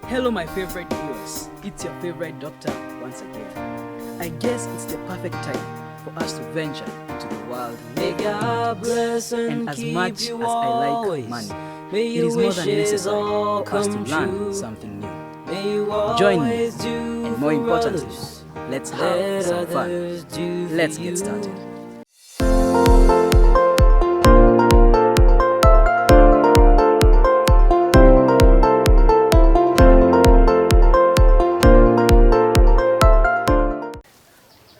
Hello my favorite viewers, it's your favorite doctor once again. I guess it's the perfect time for us to venture into the world. And as much as I like money, it is more than necessary for us to learn something new. Join me, and more importantly, let's have some fun. Let's get started.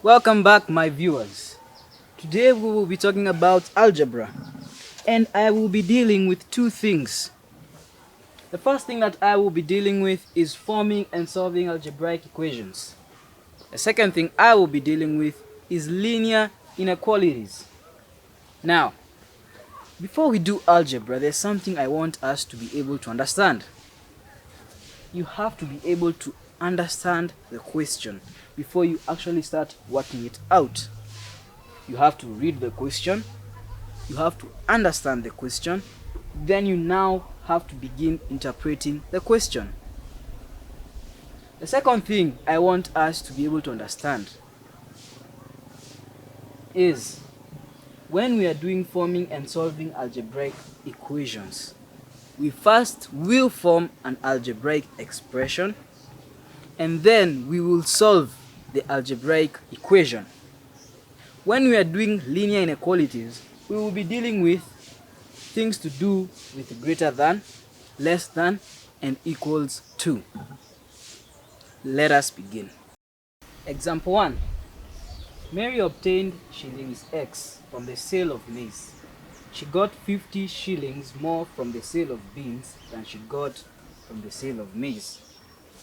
Welcome back my viewers. Today we will be talking about algebra, and I will be dealing with two things. The first thing that I will be dealing with is forming and solving algebraic equations. The second thing I will be dealing with is linear inequalities. Now, before we do algebra, there's something I want us to be able to understand. You have to be able to understand the question before you actually start working it out. You have to read the question, you have to understand the question, then you now have to begin interpreting the question. The second thing I want us to be able to understand is when we are doing forming and solving algebraic equations, we first will form an algebraic expression, and then we will solve the algebraic equation. When we are doing linear inequalities, we will be dealing with things to do with greater than, less than, and equals to. Let us begin. Example 1. Mary obtained shillings X from the sale of maize. She got 50 shillings more from the sale of beans than she got from the sale of maize.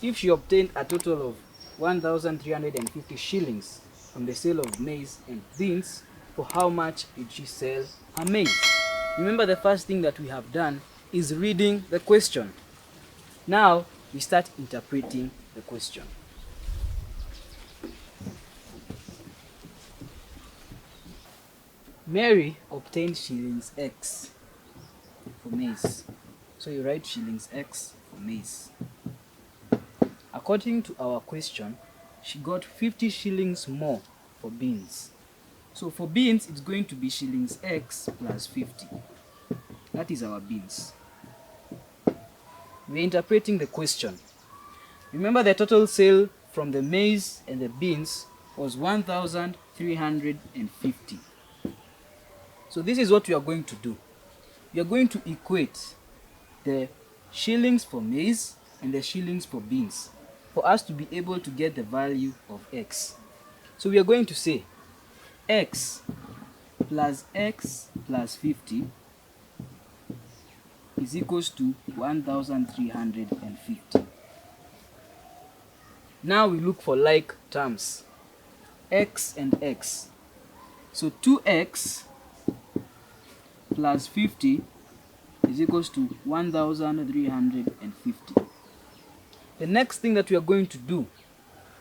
If she obtained a total of 1,350 shillings from the sale of maize and beans, for how much did she sell her maize? Remember, the first thing that we have done is reading the question. Now we start interpreting the question. Mary obtained shillings X for maize. So you write shillings X for maize. According to our question, she got 50 shillings more for beans. So for beans, it's going to be shillings X plus 50. That is our beans. We're interpreting the question. Remember, the total sale from the maize and the beans was 1,350. So this is what we are going to do. We are going to equate the shillings for maize and the shillings for beans for us to be able to get the value of X. So we are going to say X plus 50 is equals to 1,350. Now we look for like terms, X and X. So 2X plus 50 is equals to 1,350. The next thing that we are going to do,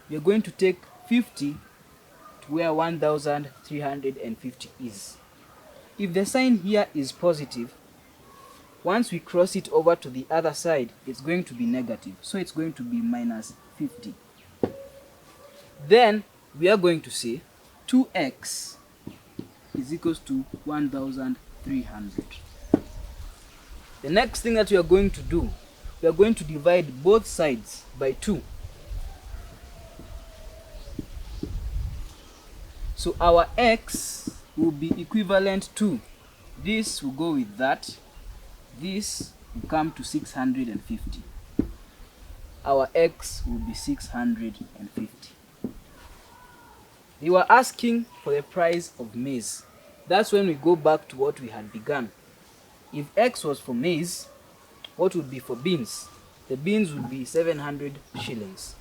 we are going to take 50 to where 1,350 is. If the sign here is positive, once we cross it over to the other side, it's going to be negative. So it's going to be minus 50. Then we are going to say 2x is equals to 1,300. The next thing that we are going to do, we are going to divide both sides by 2. So our x will be equivalent to, this will go with that, this will come to 650. Our x will be 650. They were asking for the price of maize. That's when we go back to what we had begun. If x was for maize, what would be for beans? The beans would be 700 shillings.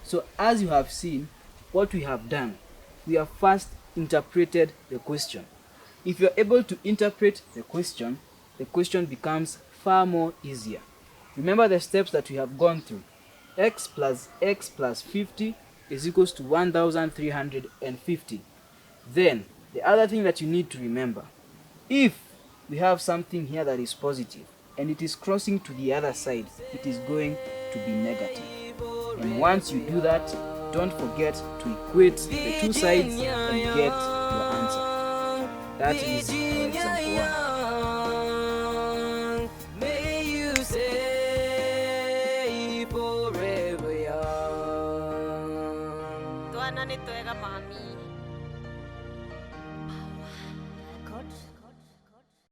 So as you have seen, what we have done, we have first interpreted the question. If you are able to interpret the question becomes far more easier. Remember the steps that we have gone through. X plus 50 is equals to 1,350. Then the other thing that you need to remember, if we have something here that is positive and it is crossing to the other side, it is going to be negative. And once you do that, don't forget to equate the two sides and get your answer. That is our example 1. May you stay forever young. Tuan nito ega mami.